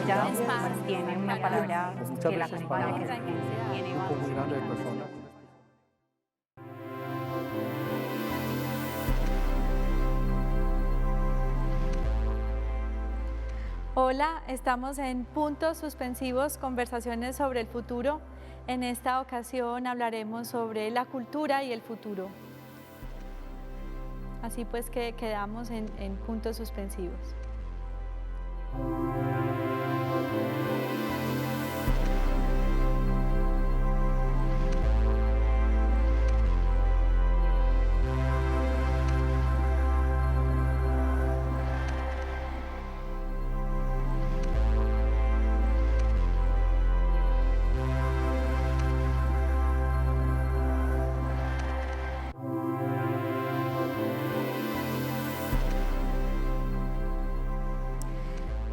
ella espacio tiene una para palabra pues muchas que la veces acompaña, para que tiene un grupo muy grande de personas. Hola, estamos en Puntos Suspensivos, conversaciones sobre el futuro. En esta ocasión hablaremos sobre la cultura y el futuro. Así pues que quedamos en puntos suspensivos.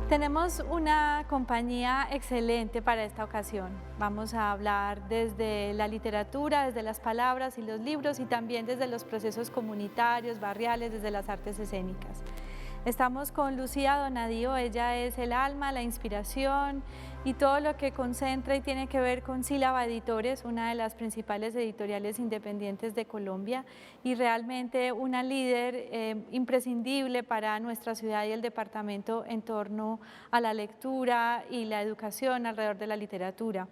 Tenemos una compañía excelente para esta ocasión. Vamos a hablar desde la literatura, desde las palabras y los libros y también desde los procesos comunitarios, barriales, desde las artes escénicas. Estamos con Lucía Donadío, ella es el alma, la inspiración y todo lo que concentra y tiene que ver con Sílaba Editores, una de las principales editoriales independientes de Colombia y realmente una líder imprescindible para nuestra ciudad y el departamento en torno a la lectura y la educación alrededor de la literatura.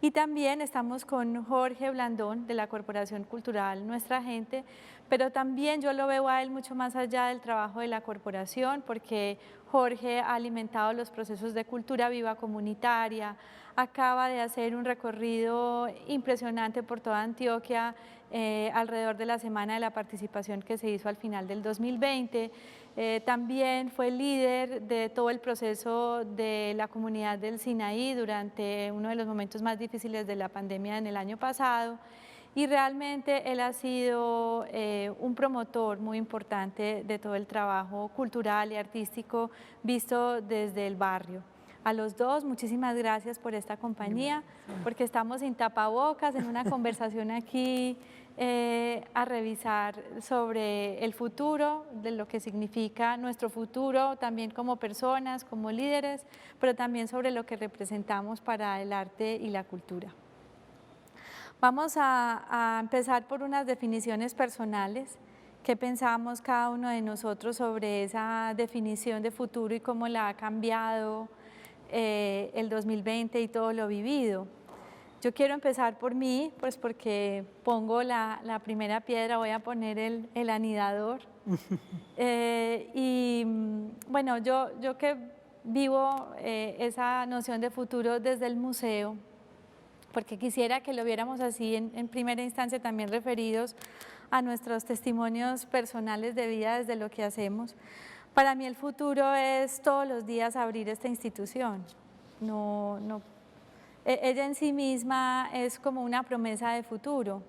Y también estamos con Jorge Blandón de la Corporación Cultural Nuestra Gente, pero también yo lo veo a él mucho más allá del trabajo de la corporación, porque Jorge ha alimentado los procesos de cultura viva comunitaria, acaba de hacer un recorrido impresionante por toda Antioquia alrededor de la Semana de la Participación que se hizo al final del 2020. También fue líder de todo el proceso de la comunidad del Sinaí durante uno de los momentos más difíciles de la pandemia en el año pasado y realmente él ha sido un promotor muy importante de todo el trabajo cultural y artístico visto desde el barrio. A los dos, muchísimas gracias por esta compañía, porque estamos sin tapabocas en una conversación aquí a revisar sobre el futuro, de lo que significa nuestro futuro, también como personas, como líderes, pero también sobre lo que representamos para el arte y la cultura. Vamos a empezar por unas definiciones personales. ¿Qué pensamos cada uno de nosotros sobre esa definición de futuro y cómo la ha cambiado el 2020 y todo lo vivido? Yo quiero empezar por mí, pues porque pongo la primera piedra, voy a poner el anidador. Bueno, yo que vivo esa noción de futuro desde el museo, porque quisiera que lo viéramos así en primera instancia también referidos a nuestros testimonios personales de vida desde lo que hacemos. Para mí el futuro es todos los días abrir esta institución. Ella en sí misma es como una promesa de futuro.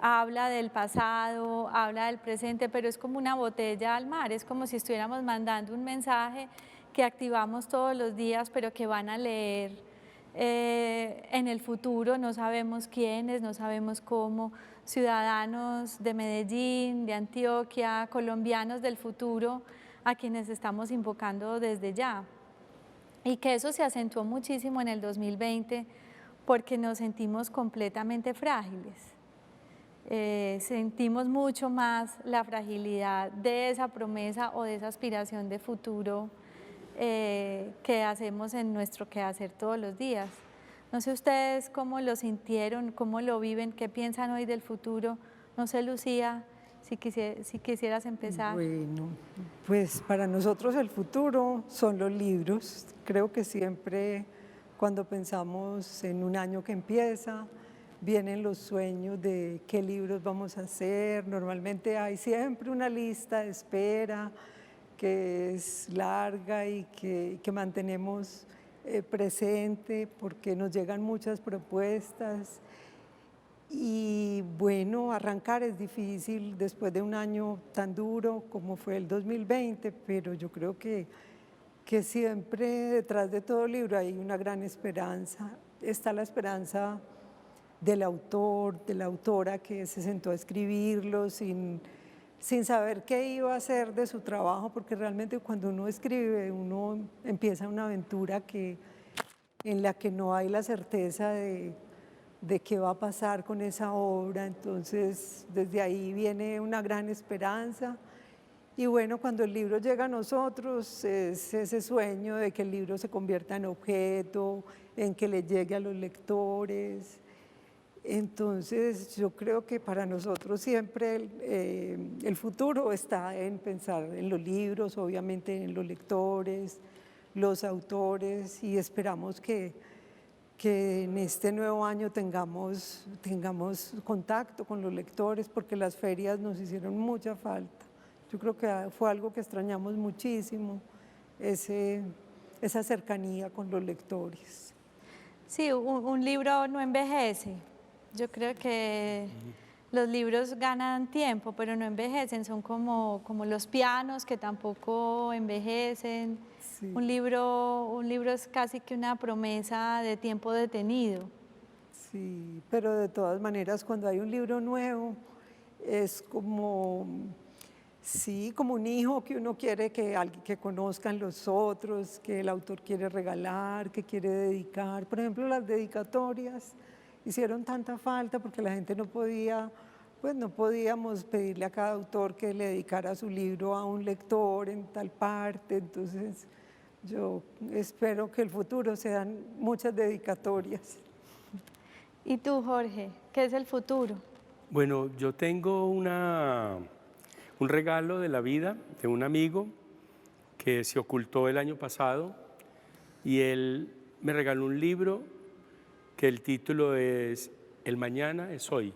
Habla del pasado, habla del presente, pero es como una botella al mar, es como si estuviéramos mandando un mensaje que activamos todos los días, pero que van a leer en el futuro, no sabemos quiénes, no sabemos cómo, ciudadanos de Medellín, de Antioquia, colombianos del futuro, a quienes estamos invocando desde ya. Y que eso se acentuó muchísimo en el 2020 porque nos sentimos completamente frágiles. Sentimos mucho más la fragilidad de esa promesa o de esa aspiración de futuro que hacemos en nuestro quehacer todos los días. No sé ustedes cómo lo sintieron, cómo lo viven, qué piensan hoy del futuro. No sé, Lucía, si quisieras empezar. Bueno, pues para nosotros el futuro son los libros. Creo que siempre cuando pensamos en un año que empieza, vienen los sueños de qué libros vamos a hacer. Normalmente hay siempre una lista de espera que es larga y que mantenemos presente porque nos llegan muchas propuestas. Y bueno, arrancar es difícil después de un año tan duro como fue el 2020, pero yo creo que siempre detrás de todo libro hay una gran esperanza. Está la esperanza del autor, de la autora que se sentó a escribirlo sin sin saber qué iba a hacer de su trabajo, porque realmente cuando uno escribe, uno empieza una aventura en la que no hay la certeza de qué va a pasar con esa obra. Entonces, desde ahí viene una gran esperanza. Y bueno, cuando el libro llega a nosotros, es ese sueño de que el libro se convierta en objeto, en que le llegue a los lectores. Entonces, yo creo que para nosotros siempre el futuro está en pensar en los libros, obviamente en los lectores, los autores, y esperamos que en este nuevo año tengamos contacto con los lectores, porque las ferias nos hicieron mucha falta. Yo creo que fue algo que extrañamos muchísimo, esa cercanía con los lectores. Sí, un libro no envejece. Yo creo que los libros ganan tiempo, pero no envejecen, son como los pianos que tampoco envejecen. Sí. Un libro es casi que una promesa de tiempo detenido. Sí, pero de todas maneras, cuando hay un libro nuevo, es como, sí, como un hijo que uno quiere que conozcan los otros, que el autor quiere regalar, que quiere dedicar. Por ejemplo, las dedicatorias hicieron tanta falta porque la gente no podía, pues no podíamos pedirle a cada autor que le dedicara su libro a un lector en tal parte. Entonces, yo espero que el futuro sean muchas dedicatorias. ¿Y tú, Jorge, qué es el futuro? Bueno, yo tengo un regalo de la vida de un amigo que se ocultó el año pasado y él me regaló un libro que el título es El mañana es hoy,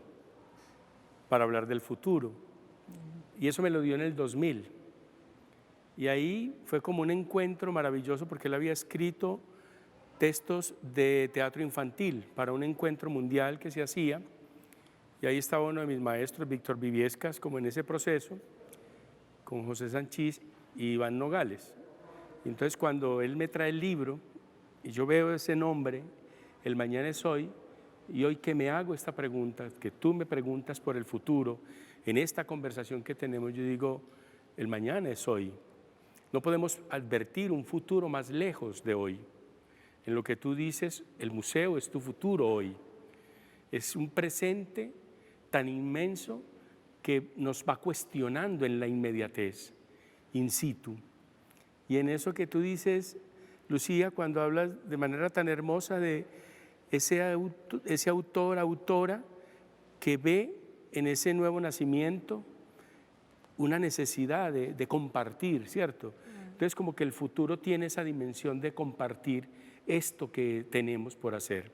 para hablar del futuro. Y eso me lo dio en el 2000. Y ahí fue como un encuentro maravilloso porque él había escrito textos de teatro infantil para un encuentro mundial que se hacía. Y ahí estaba uno de mis maestros, Víctor Viviescas, como en ese proceso, con José Sanchís y Iván Nogales. Y entonces cuando él me trae el libro y yo veo ese nombre, El mañana es hoy, y hoy que me hago esta pregunta, que tú me preguntas por el futuro, en esta conversación que tenemos, yo digo, el mañana es hoy. No podemos advertir un futuro más lejos de hoy. En lo que tú dices, el museo es tu futuro hoy. Es un presente tan inmenso que nos va cuestionando en la inmediatez, in situ. Y en eso que tú dices, Lucía, cuando hablas de manera tan hermosa de ese autor, autora, que ve en ese nuevo nacimiento una necesidad de compartir, ¿cierto? Entonces, como que el futuro tiene esa dimensión de compartir esto que tenemos por hacer.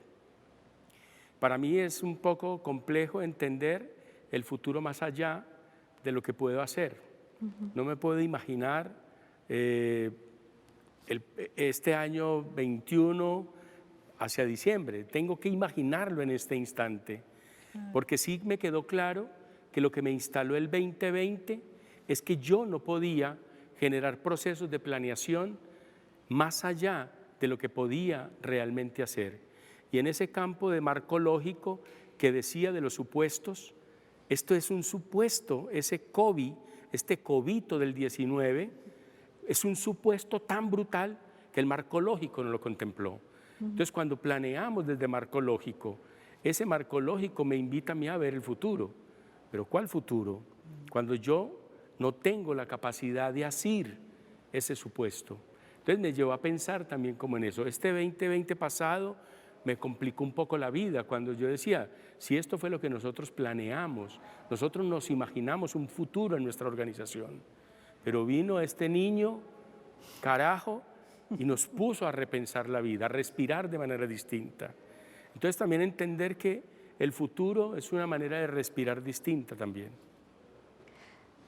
Para mí es un poco complejo entender el futuro más allá de lo que puedo hacer. No me puedo imaginar este año 21 hacia diciembre. Tengo que imaginarlo en este instante, porque sí me quedó claro que lo que me instaló el 2020 es que yo no podía generar procesos de planeación más allá de lo que podía realmente hacer. Y en ese campo de marco lógico que decía de los supuestos, esto es un supuesto, ese COVID, este covito del 19, es un supuesto tan brutal que el marco lógico no lo contempló. Entonces, cuando planeamos desde marco lógico, ese marco lógico me invita a mí a ver el futuro. ¿Pero cuál futuro? Cuando yo no tengo la capacidad de asir ese supuesto. Entonces me llevó a pensar también como en eso. Este 2020 pasado me complicó un poco la vida cuando yo decía, si esto fue lo que nosotros planeamos, nosotros nos imaginamos un futuro en nuestra organización, pero vino este niño, carajo, y nos puso a repensar la vida, a respirar de manera distinta. Entonces también entender que el futuro es una manera de respirar distinta también.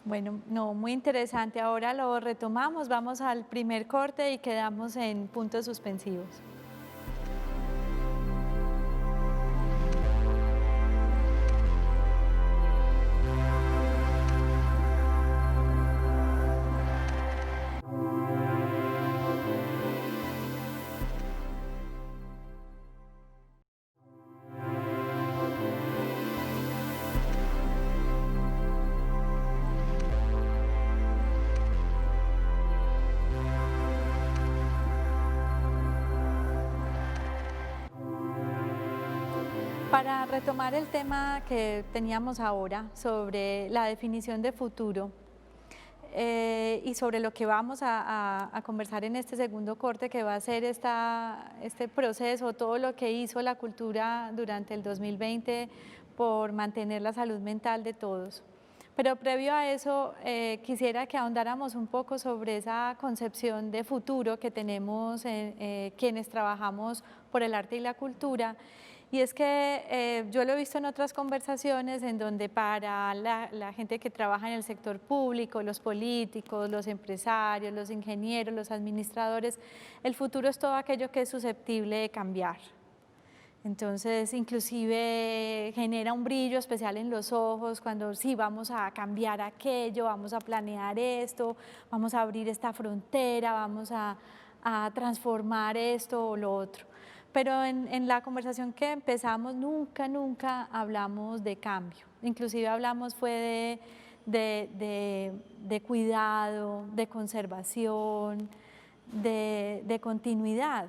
Bueno, no, muy interesante. Ahora lo retomamos, vamos al primer corte y quedamos en puntos suspensivos. Para retomar el tema que teníamos ahora sobre la definición de futuro y sobre lo que vamos a conversar en este segundo corte, que va a ser este proceso, todo lo que hizo la cultura durante el 2020 por mantener la salud mental de todos. Pero previo a eso, quisiera que ahondáramos un poco sobre esa concepción de futuro que tenemos quienes trabajamos por el arte y la cultura. Y es que yo lo he visto en otras conversaciones en donde para la gente que trabaja en el sector público, los políticos, los empresarios, los ingenieros, los administradores, el futuro es todo aquello que es susceptible de cambiar. Entonces, inclusive genera un brillo especial en los ojos cuando sí, vamos a cambiar aquello, vamos a planear esto, vamos a abrir esta frontera, vamos a transformar esto o lo otro. Pero en la conversación que empezamos nunca hablamos de cambio. Inclusive hablamos fue de cuidado, de conservación, de continuidad.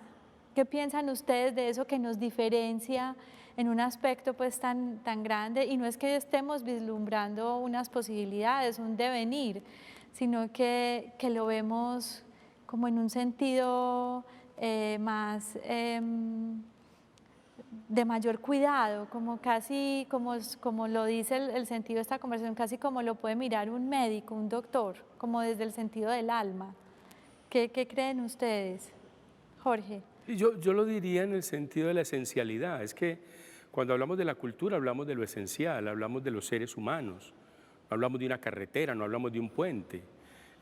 ¿Qué piensan ustedes de eso que nos diferencia en un aspecto pues tan grande? Y no es que estemos vislumbrando unas posibilidades, un devenir, sino que lo vemos como en un sentido más de mayor cuidado, como casi, como lo dice el sentido de esta conversación, casi como lo puede mirar un médico, un doctor, como desde el sentido del alma. ¿Qué creen ustedes? Jorge. Yo lo diría en el sentido de la esencialidad. Es que cuando hablamos de la cultura hablamos de lo esencial, hablamos de los seres humanos, no hablamos de una carretera, no hablamos de un puente.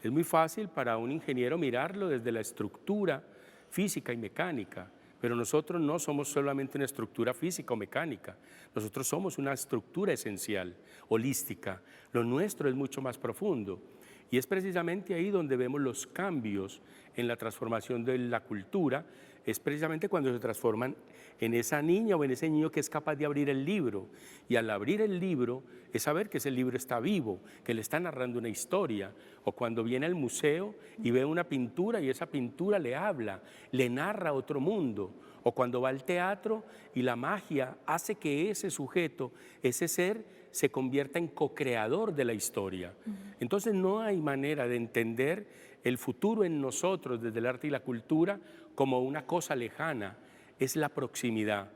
Es muy fácil para un ingeniero mirarlo desde la estructura física y mecánica, pero nosotros no somos solamente una estructura física o mecánica, nosotros somos una estructura esencial, holística. Lo nuestro es mucho más profundo y es precisamente ahí donde vemos los cambios en la transformación de la cultura. Es precisamente cuando se transforman en esa niña o en ese niño que es capaz de abrir el libro. Y al abrir el libro es saber que ese libro está vivo, que le está narrando una historia. O cuando viene al museo y ve una pintura y esa pintura le habla, le narra otro mundo. O cuando va al teatro y la magia hace que ese sujeto, ese ser, se convierta en co-creador de la historia. Entonces no hay manera de entender el futuro en nosotros desde el arte y la cultura como una cosa lejana. Es la proximidad,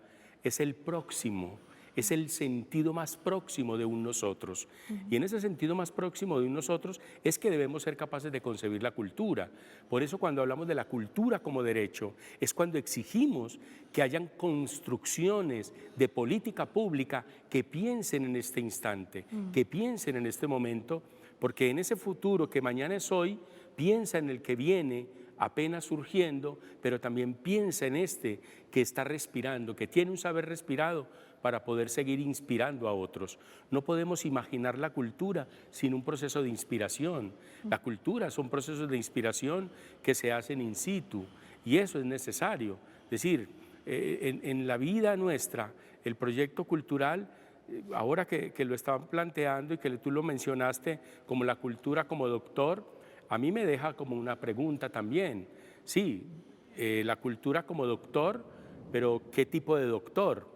es el próximo, es el sentido más próximo de un nosotros. Y en ese sentido más próximo de un nosotros es que debemos ser capaces de concebir la cultura. Por eso cuando hablamos de la cultura como derecho, es cuando exigimos que hayan construcciones de política pública que piensen en este instante, que piensen en este momento, porque en ese futuro que mañana es hoy, piensa en el que viene apenas surgiendo, pero también piensa en este que está respirando, que tiene un saber respirado para poder seguir inspirando a otros. No podemos imaginar la cultura sin un proceso de inspiración. La cultura son procesos de inspiración que se hacen in situ y eso es necesario. Es decir, en la vida nuestra, el proyecto cultural, ahora que lo estaban planteando y que tú lo mencionaste como la cultura como doctor, a mí me deja como una pregunta también. Sí, la cultura como doctor, pero ¿qué tipo de doctor?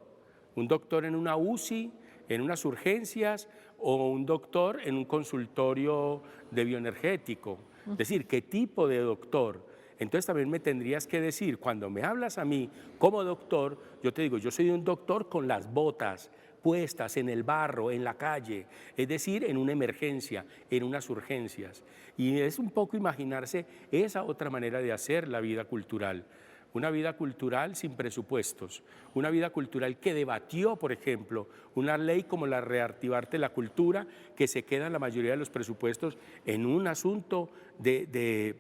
¿Un doctor en una UCI, en unas urgencias o un doctor en un consultorio de bioenergético? Es decir, ¿qué tipo de doctor? Entonces también me tendrías que decir, cuando me hablas a mí como doctor, yo te digo, yo soy un doctor con las botas puestas en el barro, en la calle, es decir, en una emergencia, en unas urgencias. Y es un poco imaginarse esa otra manera de hacer la vida cultural. Una vida cultural sin presupuestos, una vida cultural que debatió, por ejemplo, una ley como la Reactivarte la Cultura, que se queda en la mayoría de los presupuestos en un asunto de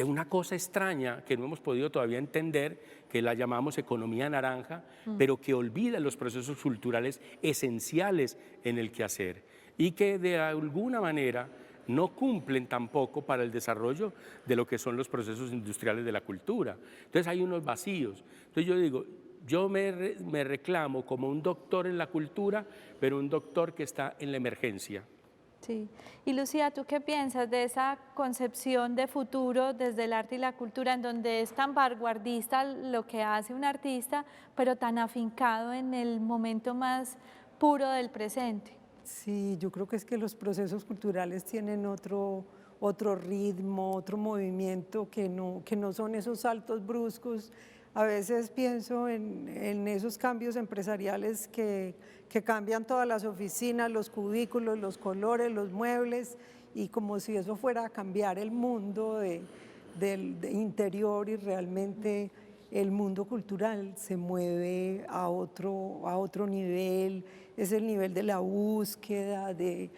una cosa extraña que no hemos podido todavía entender, que la llamamos economía naranja, pero que olvida los procesos culturales esenciales en el quehacer y que de alguna manera no cumplen tampoco para el desarrollo de lo que son los procesos industriales de la cultura. Entonces hay unos vacíos. Entonces yo digo, yo me reclamo como un doctor en la cultura, pero un doctor que está en la emergencia. Sí. Y Lucía, ¿tú qué piensas de esa concepción de futuro desde el arte y la cultura, en donde es tan vanguardista lo que hace un artista, pero tan afincado en el momento más puro del presente? Sí, yo creo que es que los procesos culturales tienen otro ritmo, otro movimiento que no son esos saltos bruscos. A veces pienso en esos cambios empresariales que cambian todas las oficinas, los cubículos, los colores, los muebles, y como si eso fuera a cambiar el mundo del interior, y realmente el mundo cultural se mueve a otro nivel, es el nivel de la búsqueda, de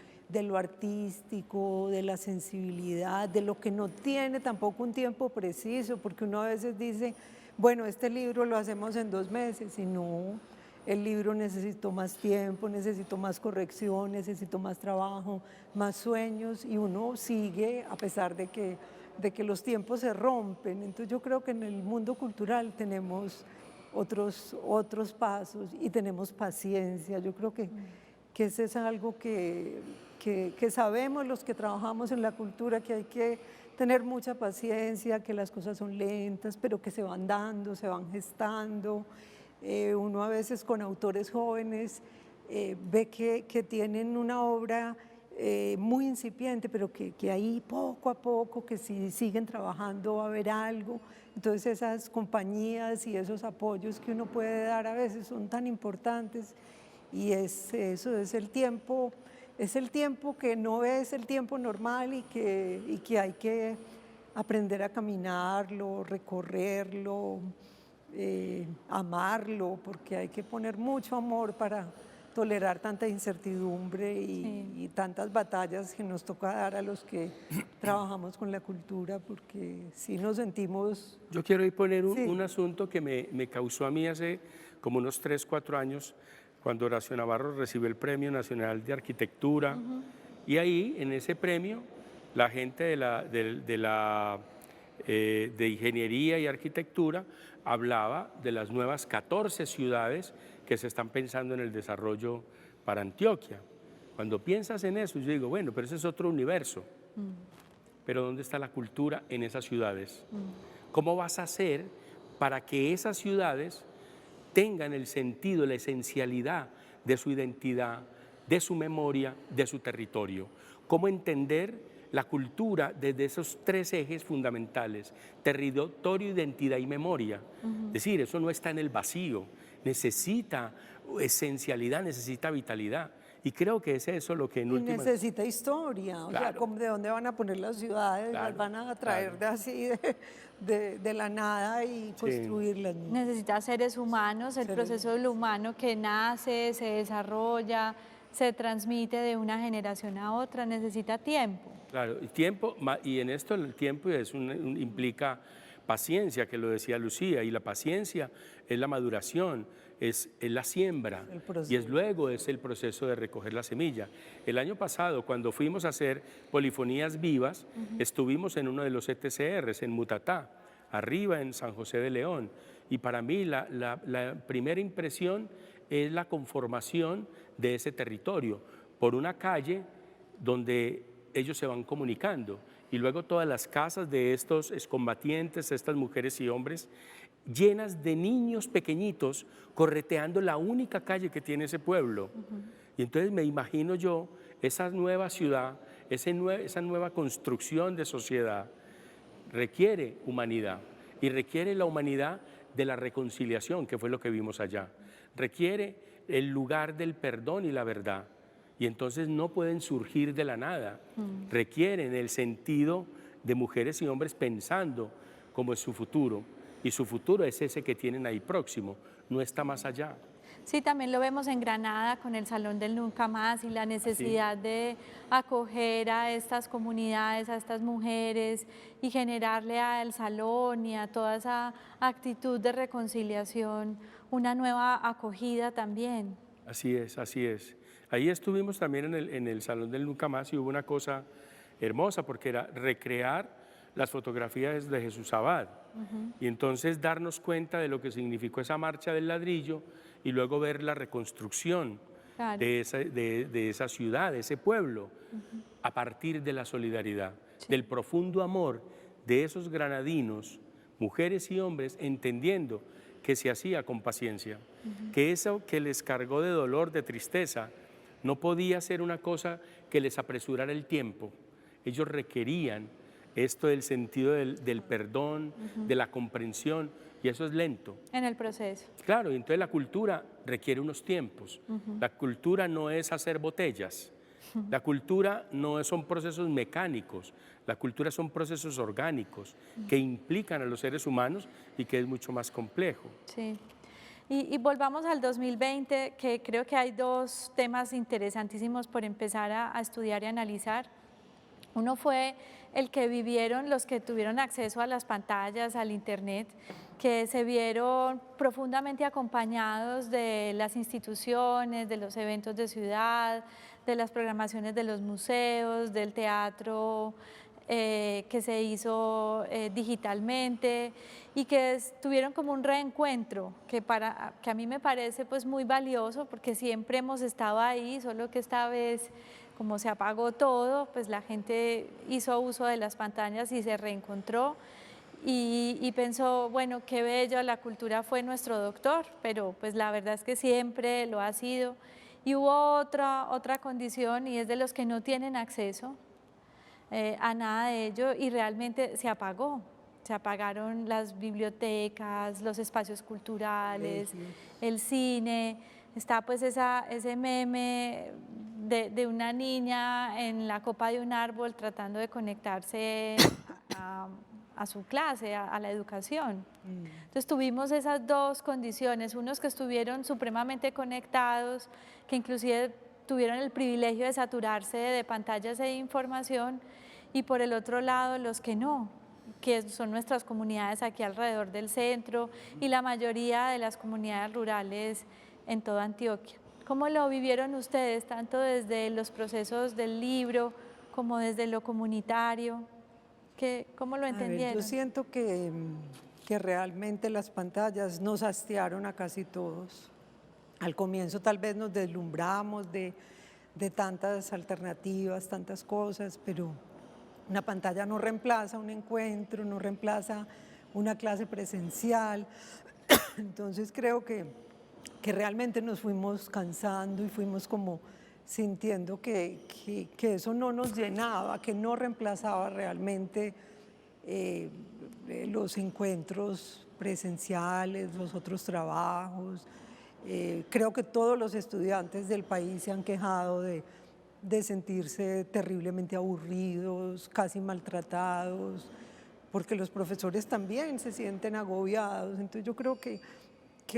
lo artístico, de la sensibilidad, de lo que no tiene tampoco un tiempo preciso, porque uno a veces dice, bueno, este libro lo hacemos en 2 meses, y no, el libro necesitó más tiempo, necesitó más corrección, necesitó más trabajo, más sueños, y uno sigue a pesar de que los tiempos se rompen. Entonces yo creo que en el mundo cultural tenemos otros pasos y tenemos paciencia. Yo creo que eso es algo que sabemos los que trabajamos en la cultura, que hay que tener mucha paciencia, que las cosas son lentas, pero que se van dando, se van gestando. Uno a veces con autores jóvenes ve que tienen una obra muy incipiente, pero que ahí poco a poco, que si siguen trabajando va a haber algo. Entonces esas compañías y esos apoyos que uno puede dar a veces son tan importantes, y eso es el tiempo. Es el tiempo que no es el tiempo normal, y que hay que aprender a caminarlo, recorrerlo, amarlo, porque hay que poner mucho amor para tolerar tanta incertidumbre y tantas batallas que nos toca dar a los que trabajamos con la cultura, porque sí nos sentimos... Yo quiero ahí poner Sí. un asunto que me causó a mí hace como unos 3, 4 años, cuando Horacio Navarro recibió el Premio Nacional de Arquitectura. Y ahí, en ese premio, la gente de Ingeniería y Arquitectura hablaba de las nuevas 14 ciudades que se están pensando en el desarrollo para Antioquia. Cuando piensas en eso, yo digo, bueno, pero ese es otro universo. Pero ¿dónde está la cultura en esas ciudades? ¿Cómo vas a hacer para que esas ciudades tengan el sentido, la esencialidad de su identidad, de su memoria, de su territorio? ¿Cómo entender la cultura desde esos 3 ejes fundamentales: territorio, identidad y memoria? Es decir, eso no está en el vacío, necesita esencialidad, necesita vitalidad. Y creo que es eso lo que en Y últimas... necesita historia, o sea, Claro. ¿de dónde van a poner las ciudades? Claro, Las van a traer claro. de la nada y Sí. construirlas, ¿no? Necesita seres humanos, el proceso de lo humano que nace, se desarrolla, se transmite de una generación a otra, necesita tiempo. Claro, el tiempo, y en esto el tiempo implica paciencia, que lo decía Lucía, y la paciencia es la maduración, es la siembra, El proceso. y luego es el proceso de recoger la semilla. El año pasado, cuando fuimos a hacer polifonías vivas, estuvimos en uno de los ETCRs, en Mutatá, arriba en San José de León, y para mí la primera impresión es la conformación de ese territorio por una calle donde ellos se van comunicando, y luego todas las casas de estos excombatientes, estas mujeres y hombres, llenas de niños pequeñitos correteando la única calle que tiene ese pueblo. Y entonces me imagino yo esa nueva ciudad, esa nueva construcción de sociedad requiere humanidad, y requiere la humanidad de la reconciliación, que fue lo que vimos allá. Requiere el lugar del perdón y la verdad. Y entonces no pueden surgir de la nada. Requieren el sentido de mujeres y hombres pensando cómo es su futuro. Y su futuro es ese que tienen ahí próximo, no está más allá. Sí, también lo vemos en Granada con el Salón del Nunca Más y la necesidad de acoger a estas comunidades, a estas mujeres, y generarle al salón y a toda esa actitud de reconciliación una nueva acogida también. Así es, así es. Ahí estuvimos también en el Salón del Nunca Más, y hubo una cosa hermosa, porque era recrear las fotografías de Jesús Abad, y entonces darnos cuenta de lo que significó esa marcha del ladrillo, y luego ver la reconstrucción Claro. de esa ciudad, de ese pueblo, a partir de la solidaridad, del profundo amor de esos granadinos, mujeres y hombres, entendiendo que se hacía con paciencia, que eso que les cargó de dolor, de tristeza, no podía ser una cosa que les apresurara el tiempo. Ellos requerían esto del sentido del perdón, de la comprensión, y eso es lento. En el proceso. Claro, y entonces la cultura requiere unos tiempos. La cultura no es hacer botellas. La cultura no son procesos mecánicos. La cultura son procesos orgánicos que implican a los seres humanos y que es mucho más complejo. Sí. Y volvamos al 2020, que creo que hay dos temas interesantísimos por empezar a estudiar y analizar. Uno fue el que vivieron los que tuvieron acceso a las pantallas, al internet, que se vieron profundamente acompañados de las instituciones, de los eventos de ciudad, de las programaciones de los museos, del teatro que se hizo digitalmente, y que tuvieron como un reencuentro que a mí me parece pues muy valioso, porque siempre hemos estado ahí, solo que esta vez, como se apagó todo, pues la gente hizo uso de las pantallas y se reencontró y pensó, bueno, qué bello, la cultura fue nuestro doctor, pero pues la verdad es que siempre lo ha sido. Y hubo otra condición, y es de los que no tienen acceso a nada de ello, y realmente se apagó. Se apagaron las bibliotecas, los espacios culturales, el cine. Está pues ese meme de una niña en la copa de un árbol tratando de conectarse a su clase, a la educación. Entonces tuvimos esas dos condiciones, unos que estuvieron supremamente conectados, que inclusive tuvieron el privilegio de saturarse de pantallas e información, y por el otro lado los que no, que son nuestras comunidades aquí alrededor del centro y la mayoría de las comunidades rurales en toda Antioquia. ¿Cómo lo vivieron ustedes, tanto desde los procesos del libro como desde lo comunitario? ¿Cómo lo entendieron? Yo siento que realmente las pantallas nos hastiaron a casi todos. Al comienzo tal vez nos deslumbramos de tantas alternativas, tantas cosas, pero una pantalla no reemplaza un encuentro, no reemplaza una clase presencial. Entonces creo que realmente nos fuimos cansando y fuimos como sintiendo que eso no nos llenaba, que no reemplazaba realmente los encuentros presenciales, los otros trabajos. Creo que todos los estudiantes del país se han quejado de sentirse terriblemente aburridos, casi maltratados, porque los profesores también se sienten agobiados. Entonces yo creo que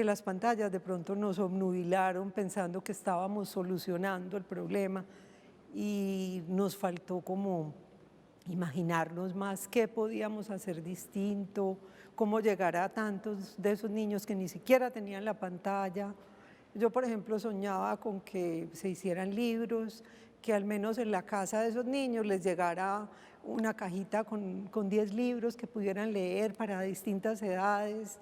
las pantallas de pronto nos obnubilaron pensando que estábamos solucionando el problema, y nos faltó como imaginarnos más qué podíamos hacer distinto, cómo llegar a tantos de esos niños que ni siquiera tenían la pantalla. Yo, por ejemplo, soñaba con que se hicieran libros, que al menos en la casa de esos niños les llegara una cajita con 10 libros que pudieran leer para distintas edades,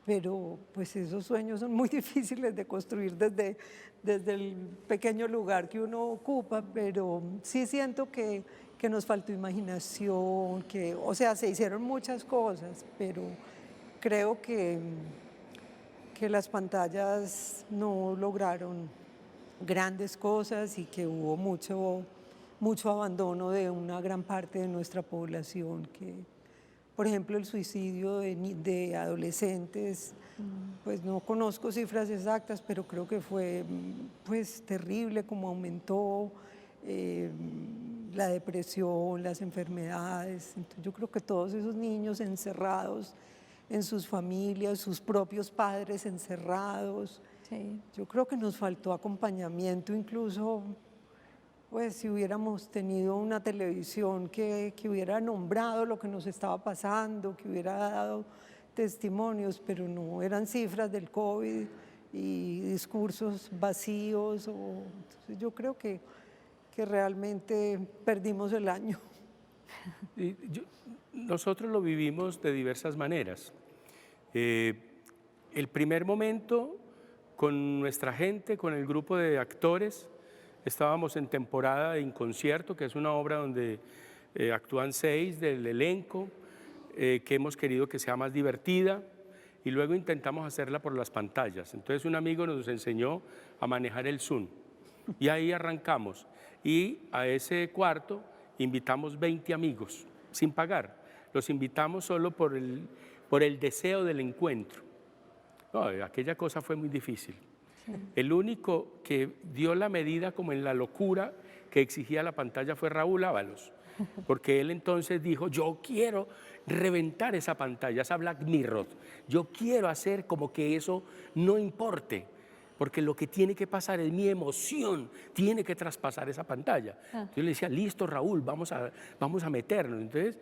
pero pues esos sueños son muy difíciles de construir desde el pequeño lugar que uno ocupa, pero sí siento que nos faltó imaginación, o sea, se hicieron muchas cosas, pero creo que las pantallas no lograron grandes cosas y que hubo mucho abandono de una gran parte de nuestra población, que, por ejemplo, el suicidio de adolescentes, pues no conozco cifras exactas, pero creo que fue pues terrible como aumentó la depresión, las enfermedades. Entonces, yo creo que todos esos niños encerrados en sus familias, sus propios padres encerrados. Sí. Yo creo que nos faltó acompañamiento, incluso pues si hubiéramos tenido una televisión que hubiera nombrado lo que nos estaba pasando, que hubiera dado testimonios, pero no, eran cifras del COVID y discursos vacíos. Entonces yo creo que realmente perdimos el año. Nosotros lo vivimos de diversas maneras. El primer momento con nuestra gente, con el grupo de actores. Estábamos en temporada de Inconcierto, que es una obra donde actúan 6 del elenco, que hemos querido que sea más divertida, y luego intentamos hacerla por las pantallas. Entonces un amigo nos enseñó a manejar el Zoom, y ahí arrancamos. Y a ese cuarto invitamos 20 amigos, sin pagar. Los invitamos solo por el deseo del encuentro. No, aquella cosa fue muy difícil. El único que dio la medida como en la locura que exigía la pantalla fue Raúl Ábalos, porque él entonces dijo, yo quiero reventar esa pantalla, esa Black Mirror, yo quiero hacer como que eso no importe, porque lo que tiene que pasar es mi emoción, tiene que traspasar esa pantalla. Yo le decía, listo Raúl, vamos a meternos. Entonces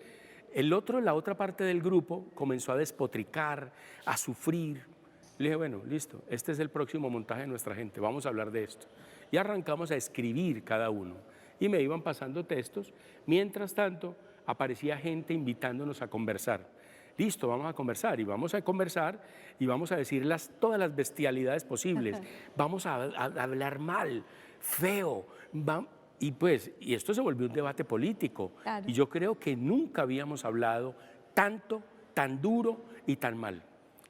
la otra parte del grupo comenzó a despotricar, a sufrir. Le dije, bueno, listo, este es el próximo montaje de nuestra gente, vamos a hablar de esto. Y arrancamos a escribir cada uno. Y me iban pasando textos. Mientras tanto, aparecía gente invitándonos a conversar. Listo, vamos a conversar. Y vamos a conversar y vamos a decir todas las bestialidades posibles. Vamos a hablar mal, feo. Y esto se volvió un debate político. Claro. Y yo creo que nunca habíamos hablado tanto, tan duro y tan mal.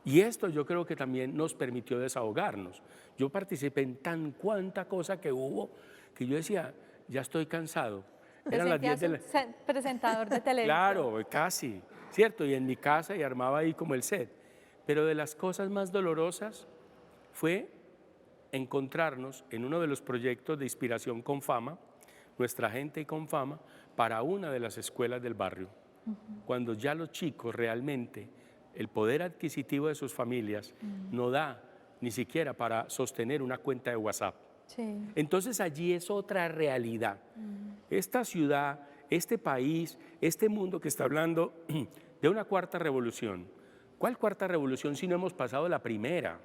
Y esto yo creo que también nos permitió desahogarnos. Yo participé en cuanta cosa que hubo, que yo decía, ya estoy cansado. Eran las 10 de la... presentador de televisión. Claro, casi, ¿cierto? Y en mi casa y armaba ahí como el set. Pero de las cosas más dolorosas fue encontrarnos en uno de los proyectos de inspiración con fama, nuestra gente y con fama, para una de las escuelas del barrio. Cuando ya los chicos realmente... el poder adquisitivo de sus familias no da ni siquiera para sostener una cuenta de WhatsApp. Sí. Entonces allí es otra realidad. Esta ciudad, este país, este mundo que está hablando de una cuarta revolución. ¿Cuál cuarta revolución si no hemos pasado la primera?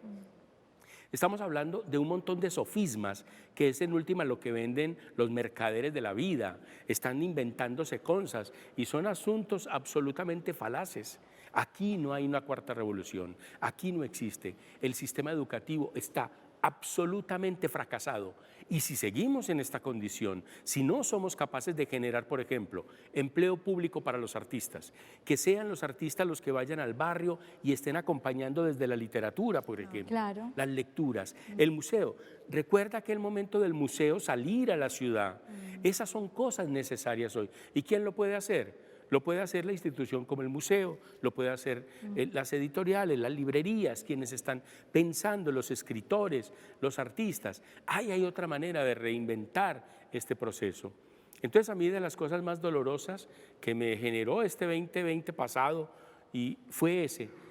Estamos hablando de un montón de sofismas, que es en última lo que venden los mercaderes de la vida. Están inventándose cosas y son asuntos absolutamente falaces. Aquí no hay una cuarta revolución, aquí no existe. El sistema educativo está absolutamente fracasado. Y si seguimos en esta condición, si no somos capaces de generar, por ejemplo, empleo público para los artistas, que sean los artistas los que vayan al barrio y estén acompañando desde la literatura, por ejemplo, las lecturas, el museo. Recuerda aquel momento del museo, salir a la ciudad. Esas son cosas necesarias hoy. ¿Y quién lo puede hacer? Lo puede hacer la institución como el museo, lo puede hacer las editoriales, las librerías, quienes están pensando, los escritores, los artistas. Hay otra manera de reinventar este proceso. Entonces a mí de las cosas más dolorosas que me generó este 2020 pasado y fue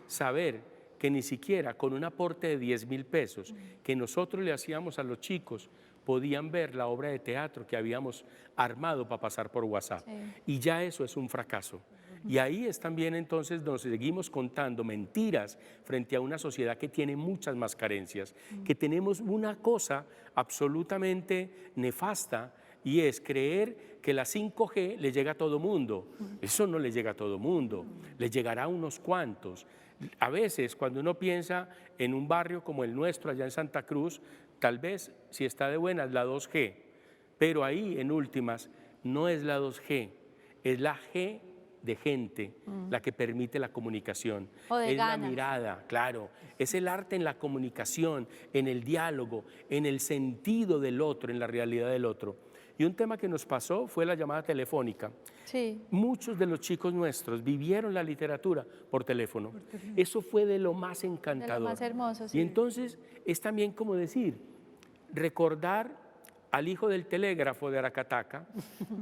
saber que ni siquiera con un aporte de 10.000 pesos que nosotros le hacíamos a los chicos, podían ver la obra de teatro que habíamos armado para pasar por WhatsApp. Sí. Y ya eso es un fracaso. Y ahí es también entonces nos seguimos contando mentiras frente a una sociedad que tiene muchas más carencias, que tenemos una cosa absolutamente nefasta y es creer que la 5G le llega a todo mundo. Eso no le llega a todo mundo, le llegará a unos cuantos. A veces cuando uno piensa en un barrio como el nuestro allá en Santa Cruz, tal vez si está de buenas la 2G, pero ahí en últimas no es la 2G, es la G de gente la que permite la comunicación. Es ganas. La mirada, claro, es el arte en la comunicación, en el diálogo, en el sentido del otro, en la realidad del otro. Y un tema que nos pasó fue la llamada telefónica. Sí. Muchos de los chicos nuestros vivieron la literatura por teléfono. Eso fue de lo más encantador. De lo más hermoso, sí. Y entonces es también como decir, recordar al hijo del telégrafo de Aracataca,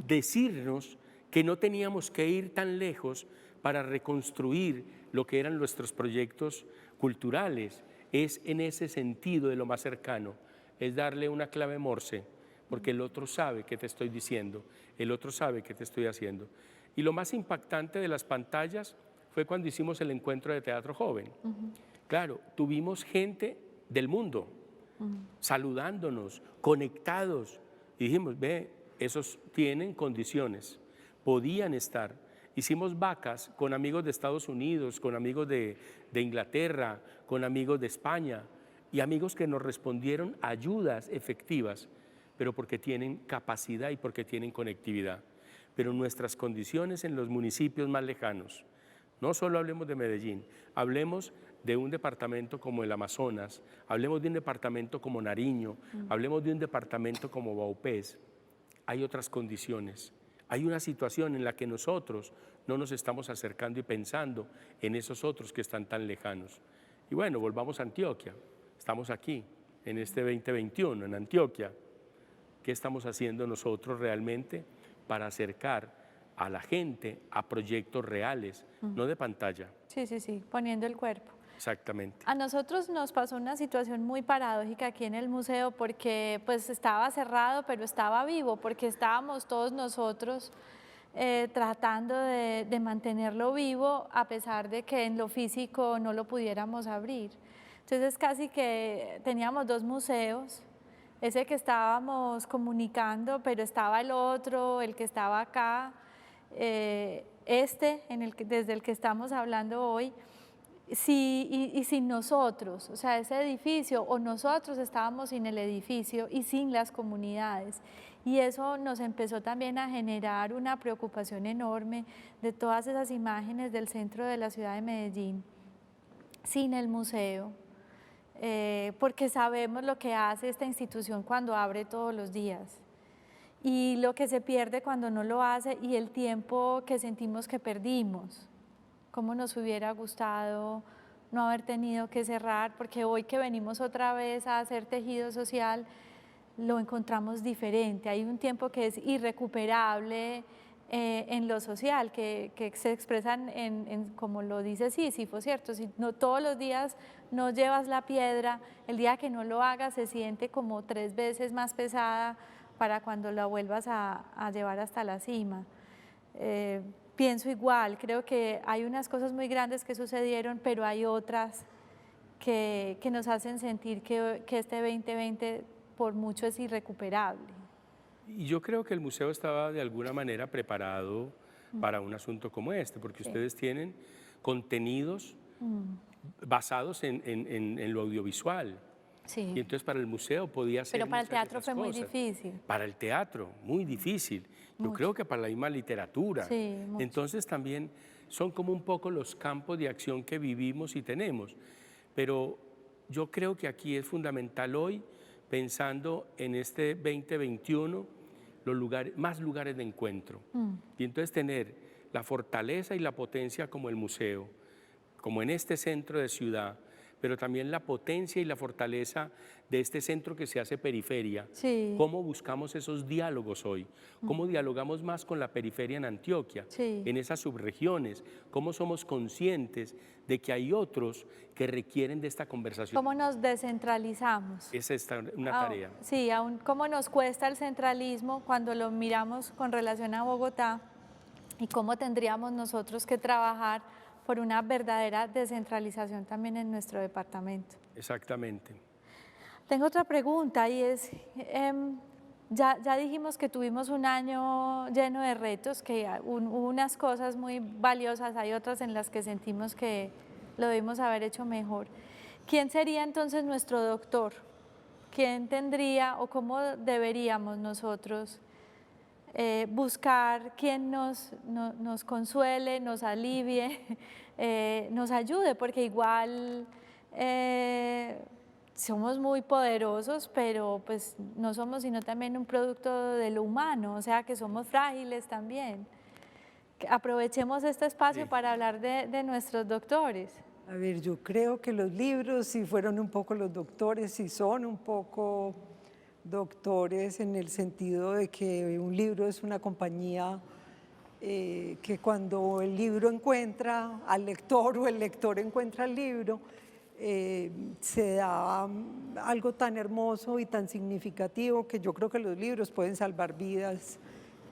decirnos que no teníamos que ir tan lejos para reconstruir lo que eran nuestros proyectos culturales. Es en ese sentido de lo más cercano, es darle una clave Morse, porque el otro sabe qué te estoy diciendo, el otro sabe qué te estoy haciendo. Y lo más impactante de las pantallas fue cuando hicimos el encuentro de teatro joven. Claro, tuvimos gente del mundo saludándonos, conectados, y dijimos, ve, esos tienen condiciones, podían estar. Hicimos vacas con amigos de Estados Unidos, con amigos de Inglaterra, con amigos de España, y amigos que nos respondieron ayudas efectivas, pero porque tienen capacidad y porque tienen conectividad. Pero nuestras condiciones en los municipios más lejanos, no solo hablemos de Medellín, hablemos de un departamento como el Amazonas, hablemos de un departamento como Nariño, hablemos de un departamento como Vaupés, hay otras condiciones. Hay una situación en la que nosotros no nos estamos acercando y pensando en esos otros que están tan lejanos. Y bueno, volvamos a Antioquia. Estamos aquí, en este 2021, en Antioquia. ¿Qué estamos haciendo nosotros realmente para acercar a la gente a proyectos reales, no de pantalla? Sí, poniendo el cuerpo. Exactamente. A nosotros nos pasó una situación muy paradójica aquí en el museo porque pues estaba cerrado, pero estaba vivo, porque estábamos todos nosotros tratando de mantenerlo vivo a pesar de que en lo físico no lo pudiéramos abrir. Entonces casi que teníamos dos museos, ese que estábamos comunicando, pero estaba el otro, el que estaba acá, desde el que estamos hablando hoy. Sí, y sin nosotros, o sea, ese edificio, o nosotros estábamos sin el edificio y sin las comunidades. Y eso nos empezó también a generar una preocupación enorme de todas esas imágenes del centro de la ciudad de Medellín, sin el museo, porque sabemos lo que hace esta institución cuando abre todos los días y lo que se pierde cuando no lo hace y el tiempo que sentimos que perdimos. Cómo nos hubiera gustado no haber tenido que cerrar, porque hoy que venimos otra vez a hacer tejido social, lo encontramos diferente. Hay un tiempo que es irrecuperable en lo social, que se expresan como lo dice Sísifo, ¿cierto? Si no, todos los días no llevas la piedra, el día que no lo hagas se siente como 3 veces más pesada para cuando la vuelvas a llevar hasta la cima. Pienso igual, creo que hay unas cosas muy grandes que sucedieron, pero hay otras que nos hacen sentir que este 2020 por mucho es irrecuperable. Y yo creo que el museo estaba de alguna manera preparado para un asunto como este, porque ustedes tienen contenidos basados en lo audiovisual. Sí. Y entonces para el museo podía ser. Pero para el teatro fue muy difícil. Para el teatro, muy difícil. Yo creo que para la misma literatura. Sí, mucho. Entonces también son como un poco los campos de acción que vivimos y tenemos. Pero yo creo que aquí es fundamental hoy, pensando en este 2021, más lugares de encuentro. Y entonces tener la fortaleza y la potencia como el museo, como en este centro de ciudad, pero también la potencia y la fortaleza de este centro que se hace periferia. Sí. ¿Cómo buscamos esos diálogos hoy? ¿Cómo dialogamos más con la periferia en Antioquia, Sí. en esas subregiones? ¿Cómo somos conscientes de que hay otros que requieren de esta conversación? ¿Cómo nos descentralizamos? Es una tarea. Sí, aún cómo nos cuesta el centralismo cuando lo miramos con relación a Bogotá y cómo tendríamos nosotros que trabajar por una verdadera descentralización también en nuestro departamento. Exactamente. Tengo otra pregunta y es, ya dijimos que tuvimos un año lleno de retos, que hubo unas cosas muy valiosas, hay otras en las que sentimos que lo debimos haber hecho mejor. ¿Quién sería entonces nuestro doctor? ¿Quién tendría o cómo deberíamos nosotros buscar quien nos consuele, nos alivie, nos ayude? Porque igual somos muy poderosos, pero pues no somos sino también un producto de lo humano, o sea que somos frágiles también. Aprovechemos este espacio para hablar de nuestros doctores. A ver, yo creo que los libros sí fueron un poco los doctores, sí son un poco doctores en el sentido de que un libro es una compañía que cuando el libro encuentra al lector o el lector encuentra el libro, se da algo tan hermoso y tan significativo que yo creo que los libros pueden salvar vidas.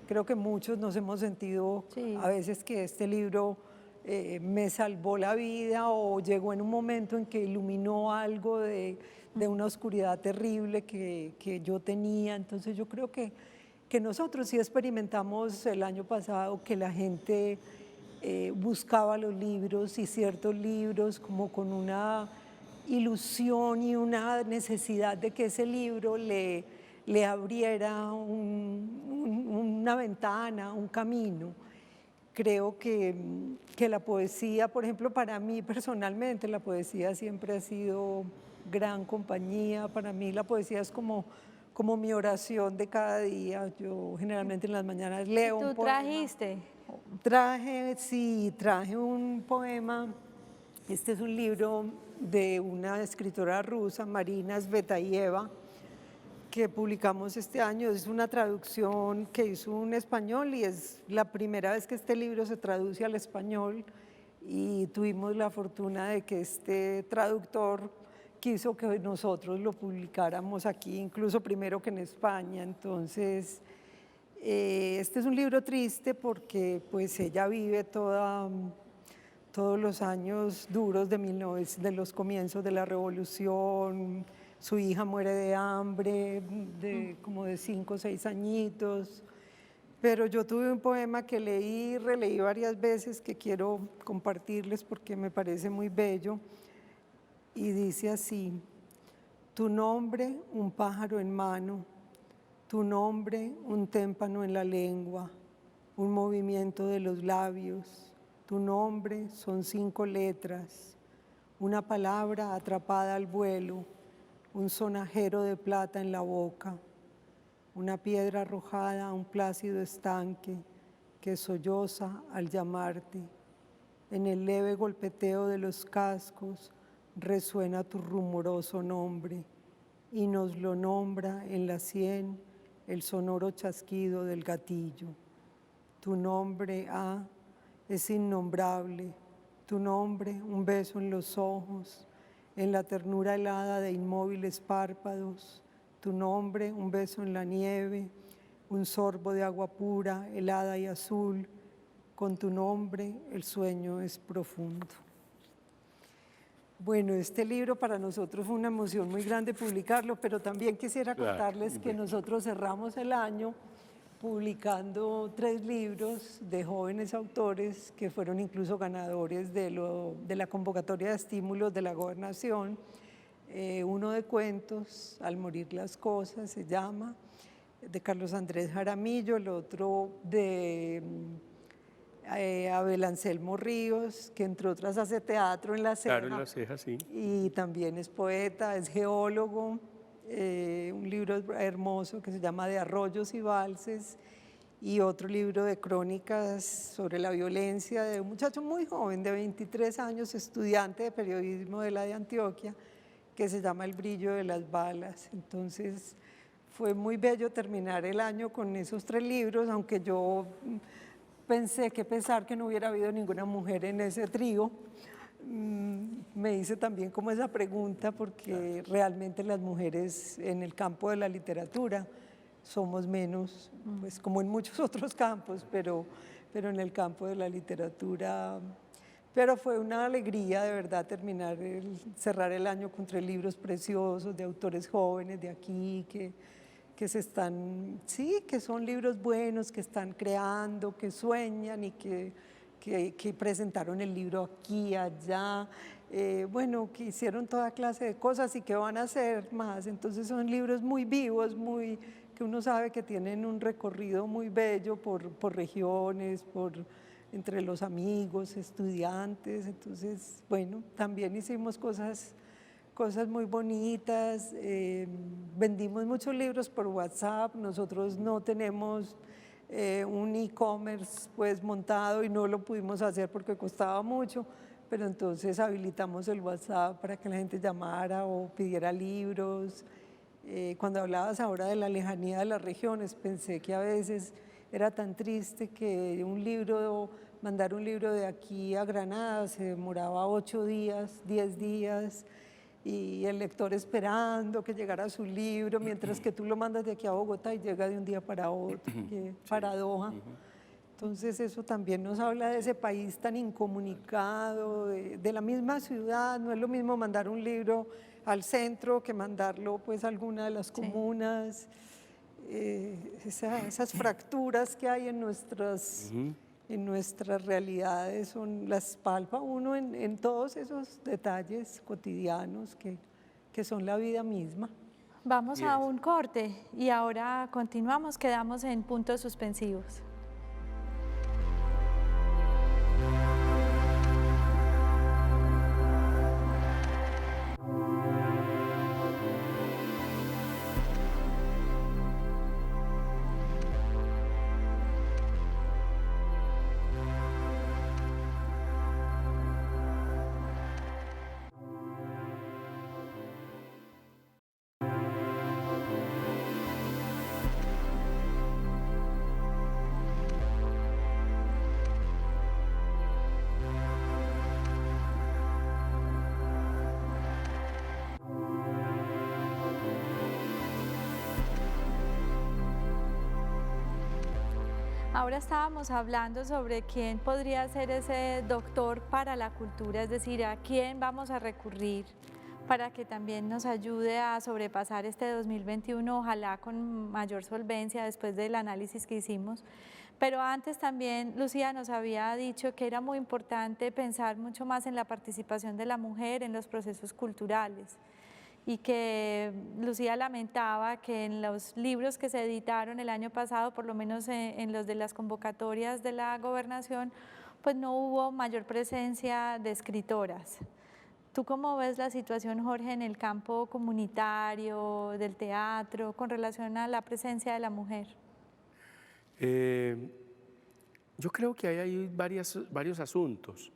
Creo que muchos nos hemos sentido a veces que este libro me salvó la vida o llegó en un momento en que iluminó algo de una oscuridad terrible que yo tenía. Entonces yo creo que nosotros sí experimentamos el año pasado que la gente buscaba los libros y ciertos libros como con una ilusión y una necesidad de que ese libro le abriera una ventana, un camino. Creo que la poesía, por ejemplo, para mí personalmente, la poesía siempre ha sido gran compañía. Para mí la poesía es como mi oración de cada día. Yo generalmente en las mañanas leo un ¿Tú poema. trajiste? Traje un poema. Este es un libro de una escritora rusa, Marina Tsvetaeva, que publicamos este año. Es una traducción que hizo un español y es la primera vez que este libro se traduce al español, y tuvimos la fortuna de que este traductor quiso que nosotros lo publicáramos aquí, incluso primero que en España. Entonces, este es un libro triste porque pues ella vive todos los años duros de los comienzos de la revolución. Su hija muere de hambre, como de 5 o 6 añitos. Pero yo tuve un poema que leí y releí varias veces que quiero compartirles porque me parece muy bello. Y dice así: tu nombre, un pájaro en mano, tu nombre, un témpano en la lengua, un movimiento de los labios. Tu nombre son 5 letras, una palabra atrapada al vuelo, un sonajero de plata en la boca, una piedra arrojada a un plácido estanque que solloza al llamarte. En el leve golpeteo de los cascos resuena tu rumoroso nombre y nos lo nombra en la sien el sonoro chasquido del gatillo. Tu nombre, es innombrable. Tu nombre, un beso en los ojos, en la ternura helada de inmóviles párpados. Tu nombre, un beso en la nieve, un sorbo de agua pura, helada y azul. Con tu nombre el sueño es profundo. Bueno, este libro para nosotros fue una emoción muy grande publicarlo, pero también quisiera contarles que nosotros cerramos el año publicando 3 libros de jóvenes autores que fueron incluso ganadores de la convocatoria de estímulos de la Gobernación. Uno de cuentos, Al morir las cosas se llama, de Carlos Andrés Jaramillo. El otro de Abel Anselmo Ríos, que entre otras hace teatro en La Ceja. Claro, en La Ceja, sí. Y también es poeta, es geólogo. Un libro hermoso que se llama De arroyos y valses, y otro libro de crónicas sobre la violencia de un muchacho muy joven de 23 años, estudiante de periodismo de la de Antioquia, que se llama El brillo de las balas. Entonces fue muy bello terminar el año con esos 3 libros, aunque yo pensé que pesar que no hubiera habido ninguna mujer en ese trío. Me hice también como esa pregunta porque realmente las mujeres en el campo de la literatura somos menos, pues como en muchos otros campos, pero en el campo de la literatura. Pero fue una alegría de verdad cerrar el año con 3 libros preciosos de autores jóvenes de aquí que son libros buenos, que están creando, que sueñan y que presentaron el libro aquí, allá, que hicieron toda clase de cosas y que van a hacer más. Entonces son libros muy vivos, que uno sabe que tienen un recorrido muy bello por regiones, entre los amigos, estudiantes. Entonces, también hicimos cosas muy bonitas. Vendimos muchos libros por WhatsApp. Nosotros no tenemos un e-commerce pues montado y no lo pudimos hacer porque costaba mucho, pero entonces habilitamos el WhatsApp para que la gente llamara o pidiera libros. Cuando hablabas ahora de la lejanía de las regiones, pensé que a veces era tan triste que mandar un libro de aquí a Granada se demoraba 8 días, 10 días, y el lector esperando que llegara su libro, mientras que tú lo mandas de aquí a Bogotá y llega de un día para otro. Qué paradoja. Entonces eso también nos habla de ese país tan incomunicado, de la misma ciudad. No es lo mismo mandar un libro al centro que mandarlo pues a alguna de las comunas. Esas fracturas que hay en en nuestras realidades, las palpa uno en todos esos detalles cotidianos que son la vida misma. Vamos a Yes. un corte y ahora continuamos, quedamos en puntos suspensivos. Ahora estábamos hablando sobre quién podría ser ese doctor para la cultura, es decir, a quién vamos a recurrir para que también nos ayude a sobrepasar este 2021, ojalá con mayor solvencia después del análisis que hicimos. Pero antes también Lucía nos había dicho que era muy importante pensar mucho más en la participación de la mujer en los procesos culturales. Y que Lucía lamentaba que en los libros que se editaron el año pasado, por lo menos en los de las convocatorias de la gobernación, pues no hubo mayor presencia de escritoras. ¿Tú cómo ves la situación, Jorge, en el campo comunitario, del teatro, con relación a la presencia de la mujer? Yo creo que hay varios asuntos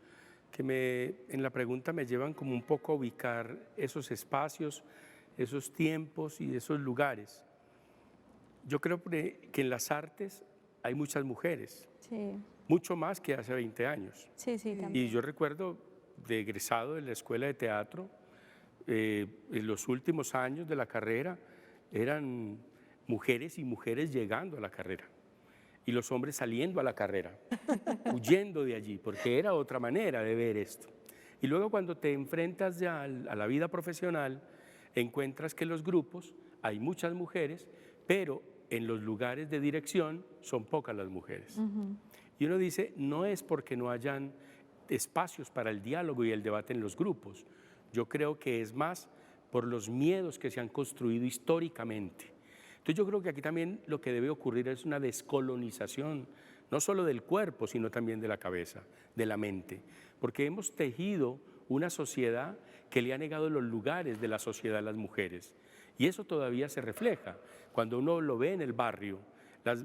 que en la pregunta me llevan como un poco a ubicar esos espacios, esos tiempos y esos lugares. Yo creo que en las artes hay muchas mujeres, Sí, mucho más que hace 20 años. sí, también. Y yo recuerdo de egresado de la escuela de teatro, en los últimos años de la carrera eran mujeres y mujeres llegando a la carrera y los hombres saliendo a la carrera, huyendo de allí, porque era otra manera de ver esto. Y luego cuando te enfrentas ya a la vida profesional, encuentras que los grupos, hay muchas mujeres, pero en los lugares de dirección son pocas las mujeres. Y uno dice, no es porque no hayan espacios para el diálogo y el debate en los grupos. Yo creo que es más por los miedos que se han construido históricamente. Entonces yo creo que aquí también lo que debe ocurrir es una descolonización, no solo del cuerpo, sino también de la cabeza, de la mente, porque hemos tejido una sociedad que le ha negado los lugares de la sociedad a las mujeres. Y eso todavía se refleja cuando uno lo ve en el barrio.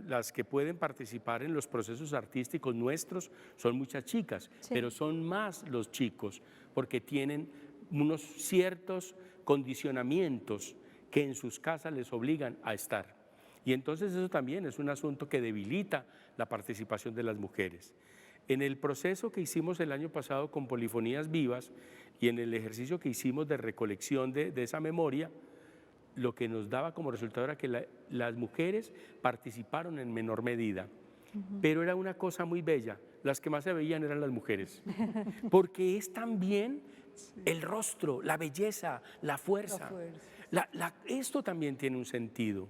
Las que pueden participar en los procesos artísticos nuestros son muchas chicas, Sí. pero son más los chicos porque tienen unos ciertos condicionamientos que en sus casas les obligan a estar. Y entonces eso también es un asunto que debilita la participación de las mujeres. En el proceso que hicimos el año pasado con Polifonías Vivas y en el ejercicio que hicimos de recolección de esa memoria, lo que nos daba como resultado era que las mujeres participaron en menor medida, pero era una cosa muy bella, las que más se veían eran las mujeres, porque es también el rostro, la belleza, la fuerza. Esto también tiene un sentido.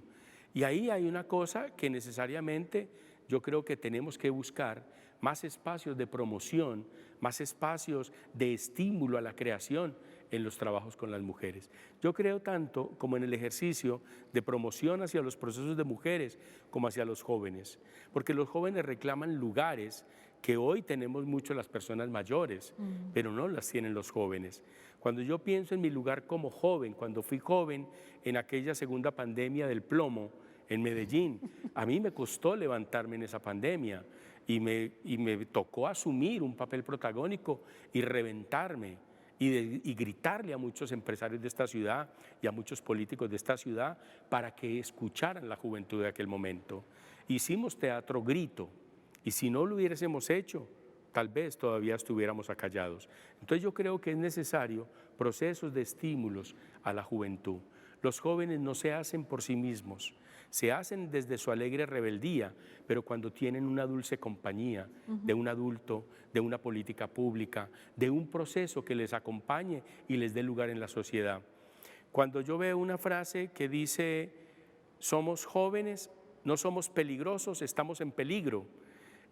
Y ahí hay una cosa que necesariamente yo creo que tenemos que buscar más espacios de promoción, más espacios de estímulo a la creación en los trabajos con las mujeres. Yo creo tanto como en el ejercicio de promoción hacia los procesos de mujeres como hacia los jóvenes, porque los jóvenes reclaman lugares que hoy tenemos mucho las personas mayores, pero no las tienen los jóvenes. Cuando yo pienso en mi lugar como joven, cuando fui joven en aquella segunda pandemia del plomo en Medellín, a mí me costó levantarme en esa pandemia y me tocó asumir un papel protagónico y reventarme y gritarle a muchos empresarios de esta ciudad y a muchos políticos de esta ciudad para que escucharan la juventud de aquel momento. Hicimos teatro grito y si no lo hubiésemos hecho, tal vez todavía estuviéramos acallados. Entonces yo creo que es necesario procesos de estímulos a la juventud. Los jóvenes no se hacen por sí mismos, se hacen desde su alegre rebeldía, pero cuando tienen una dulce compañía de un adulto, de una política pública, de un proceso que les acompañe y les dé lugar en la sociedad. Cuando yo veo una frase que dice, somos jóvenes, no somos peligrosos, estamos en peligro,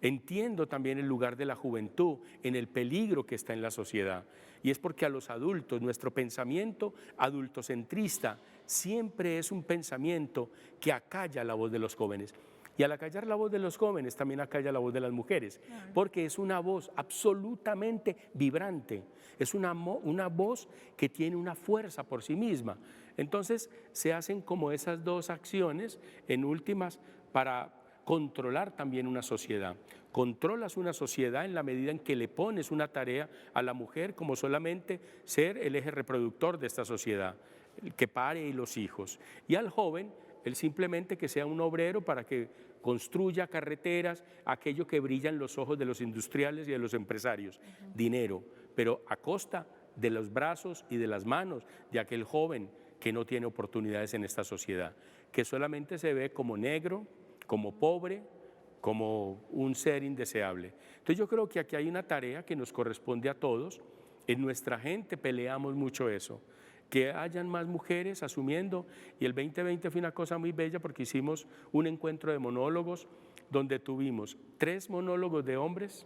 Entiendo también el lugar de la juventud en el peligro que está en la sociedad. Y es porque a los adultos, nuestro pensamiento adultocentrista siempre es un pensamiento que acalla la voz de los jóvenes. Y al acallar la voz de los jóvenes también acalla la voz de las mujeres, porque es una voz absolutamente vibrante, es una voz que tiene una fuerza por sí misma. Entonces se hacen como esas dos acciones en últimas para controlar también una sociedad. Controlas una sociedad en la medida en que le pones una tarea a la mujer como solamente ser el eje reproductor de esta sociedad, el que pare y los hijos. Y al joven, él simplemente que sea un obrero para que construya carreteras, aquello que brilla en los ojos de los industriales y de los empresarios, dinero, pero a costa de los brazos y de las manos de aquel joven que no tiene oportunidades en esta sociedad, que solamente se ve como negro, como pobre, como un ser indeseable. Entonces yo creo que aquí hay una tarea que nos corresponde a todos. En nuestra gente peleamos mucho eso, que hayan más mujeres asumiendo, y el 2020 fue una cosa muy bella porque hicimos un encuentro de monólogos donde tuvimos 3 monólogos de hombres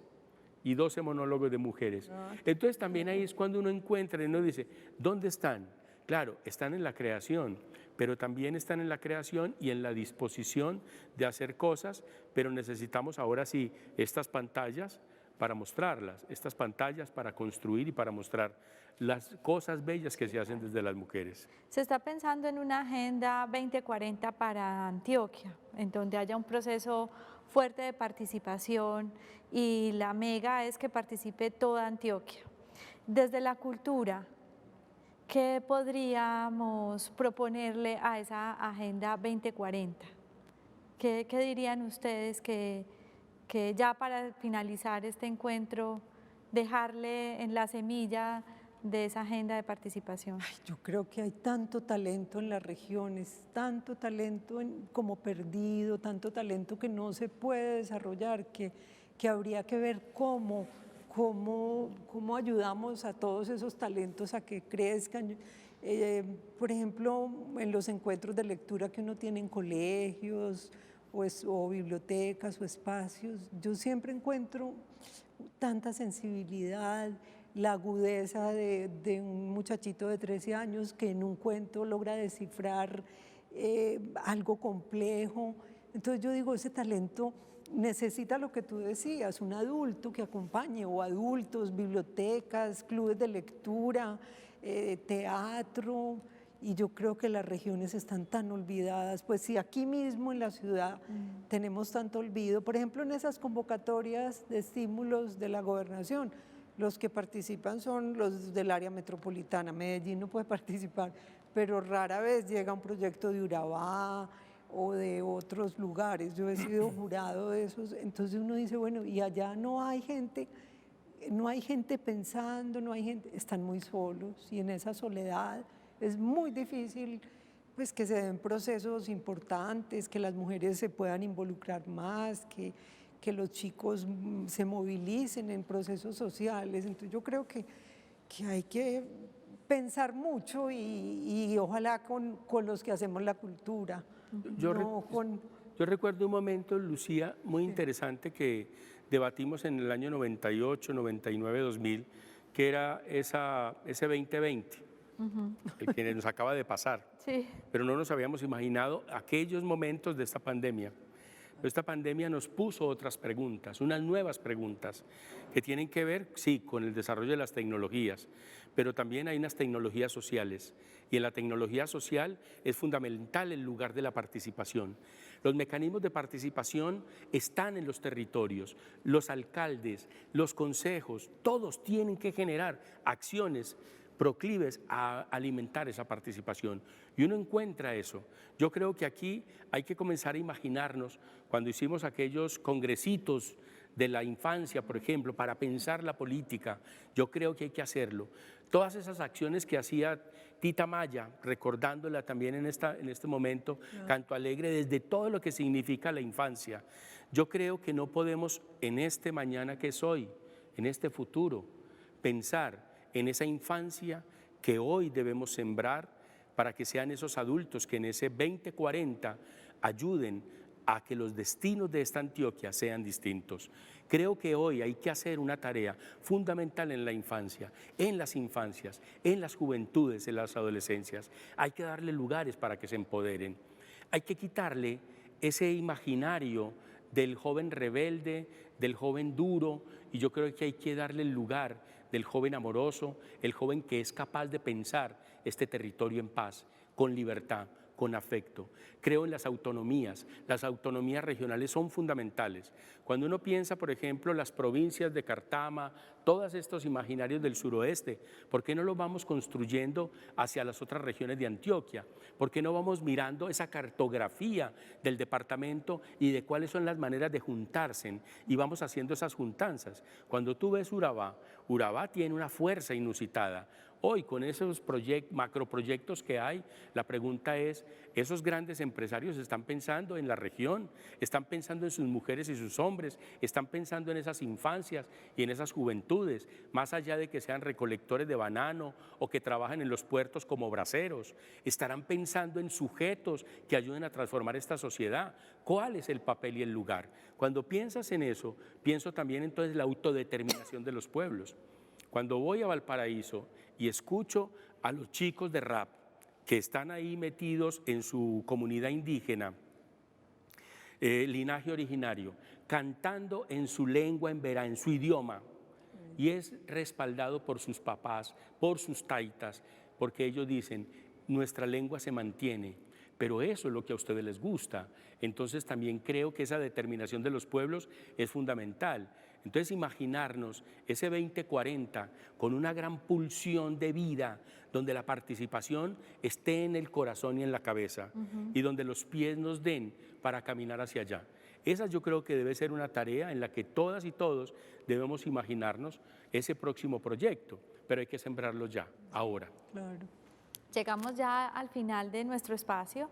y 12 monólogos de mujeres. Entonces también ahí es cuando uno encuentra y uno dice, ¿dónde están? Claro, están en la creación, pero también están en la creación y en la disposición de hacer cosas, pero necesitamos ahora sí estas pantallas para mostrarlas, estas pantallas para construir y para mostrar las cosas bellas que se hacen desde las mujeres. Se está pensando en una agenda 2040 para Antioquia, en donde haya un proceso fuerte de participación y la mega es que participe toda Antioquia. Desde la cultura, ¿qué podríamos proponerle a esa Agenda 2040? ¿Qué dirían ustedes que ya para finalizar este encuentro, dejarle en la semilla de esa agenda de participación? Yo creo que hay tanto talento en las regiones, tanto talento como perdido, tanto talento que no se puede desarrollar, que habría que ver cómo ayudamos a todos esos talentos a que crezcan. Por ejemplo, en los encuentros de lectura que uno tiene en colegios o bibliotecas o espacios, yo siempre encuentro tanta sensibilidad, la agudeza de un muchachito de 13 años que en un cuento logra descifrar algo complejo. Entonces yo digo, ese talento necesita lo que tú decías, un adulto que acompañe, o adultos, bibliotecas, clubes de lectura, teatro, y yo creo que las regiones están tan olvidadas. Pues si aquí mismo en la ciudad tenemos tanto olvido, por ejemplo en esas convocatorias de estímulos de la gobernación, los que participan son los del área metropolitana. Medellín no puede participar, pero rara vez llega un proyecto de Urabá o de otros lugares. Yo he sido jurado de esos, entonces uno dice, bueno, y allá no hay gente pensando, no hay gente, están muy solos, y en esa soledad es muy difícil pues que se den procesos importantes, que las mujeres se puedan involucrar más, que los chicos se movilicen en procesos sociales. Entonces yo creo que hay que pensar mucho y ojalá con los que hacemos la cultura. Yo recuerdo un momento, Lucía, muy interesante que debatimos en el año 98, 99, 2000, que era ese 2020, el que nos acaba de pasar. Sí. Pero no nos habíamos imaginado aquellos momentos de esta pandemia. Pero esta pandemia nos puso otras preguntas, unas nuevas preguntas que tienen que ver, sí, con el desarrollo de las tecnologías, pero también hay unas tecnologías sociales, y en la tecnología social es fundamental el lugar de la participación. Los mecanismos de participación están en los territorios, los alcaldes, los consejos, todos tienen que generar acciones proclives a alimentar esa participación, y uno encuentra eso. Yo creo que aquí hay que comenzar a imaginarnos cuando hicimos aquellos congresitos de la infancia, por ejemplo, para pensar la política. Yo creo que hay que hacerlo. Todas esas acciones que hacía Tita Maya, recordándola también en este momento, Canto Alegre, desde todo lo que significa la infancia. Yo creo que no podemos en este mañana que es hoy, en este futuro, pensar en esa infancia que hoy debemos sembrar para que sean esos adultos que en ese 2040 ayuden a que los destinos de esta Antioquia sean distintos. Creo que hoy hay que hacer una tarea fundamental en la infancia, en las infancias, en las juventudes, en las adolescencias. Hay que darle lugares para que se empoderen. Hay que quitarle ese imaginario del joven rebelde, del joven duro, y yo creo que hay que darle el lugar del joven amoroso, el joven que es capaz de pensar este territorio en paz, con libertad, con afecto. Creo en las autonomías regionales son fundamentales. Cuando uno piensa, por ejemplo, las provincias de Cartama, todos estos imaginarios del suroeste, ¿por qué no los vamos construyendo hacia las otras regiones de Antioquia? ¿Por qué no vamos mirando esa cartografía del departamento y de cuáles son las maneras de juntarse y vamos haciendo esas juntanzas? Cuando tú ves Urabá, Urabá tiene una fuerza inusitada. Hoy, con esos macroproyectos que hay, la pregunta es, ¿esos grandes empresarios están pensando en la región? ¿Están pensando en sus mujeres y sus hombres? ¿Están pensando en esas infancias y en esas juventudes? Más allá de que sean recolectores de banano o que trabajen en los puertos como braceros, ¿estarán pensando en sujetos que ayuden a transformar esta sociedad? ¿Cuál es el papel y el lugar? Cuando piensas en eso, pienso también entonces en la autodeterminación de los pueblos. Cuando voy a Valparaíso y escucho a los chicos de rap que están ahí metidos en su comunidad indígena, linaje originario, cantando en su lengua en su idioma, y es respaldado por sus papás, por sus taitas, porque ellos dicen, nuestra lengua se mantiene, pero eso es lo que a ustedes les gusta. Entonces también creo que esa determinación de los pueblos es fundamental. Entonces imaginarnos ese 2040 con una gran pulsión de vida, donde la participación esté en el corazón y en la cabeza, y donde los pies nos den para caminar hacia allá. Esa yo creo que debe ser una tarea en la que todas y todos debemos imaginarnos ese próximo proyecto, pero hay que sembrarlo ya, ahora. Claro. Llegamos ya al final de nuestro espacio.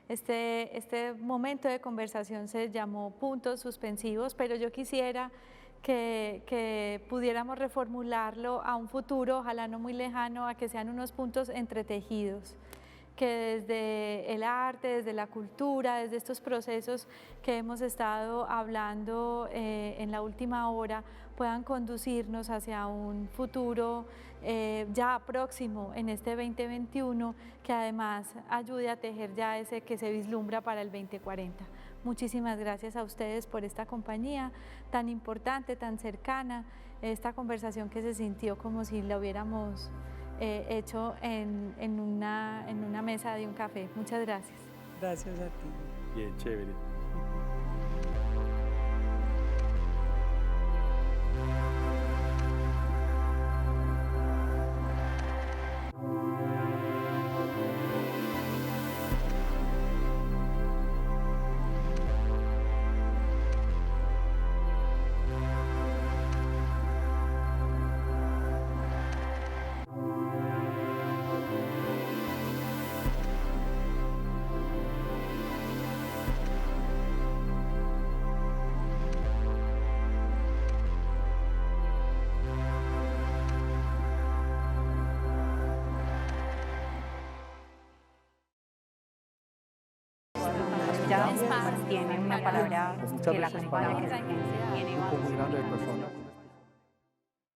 Este momento de conversación se llamó puntos suspensivos, pero yo quisiera que pudiéramos reformularlo a un futuro, ojalá no muy lejano, a que sean unos puntos entretejidos, que desde el arte, desde la cultura, desde estos procesos que hemos estado hablando en la última hora, puedan conducirnos hacia un futuro ya próximo en este 2021, que además ayude a tejer ya ese que se vislumbra para el 2040. Muchísimas gracias a ustedes por esta compañía tan importante, tan cercana, esta conversación que se sintió como si la hubiéramos hecho en una mesa de un café. Muchas gracias. Gracias a ti. Bien, chévere. Ya tiene una palabra Muchas que la veces conecta. para un grupo muy grande de personas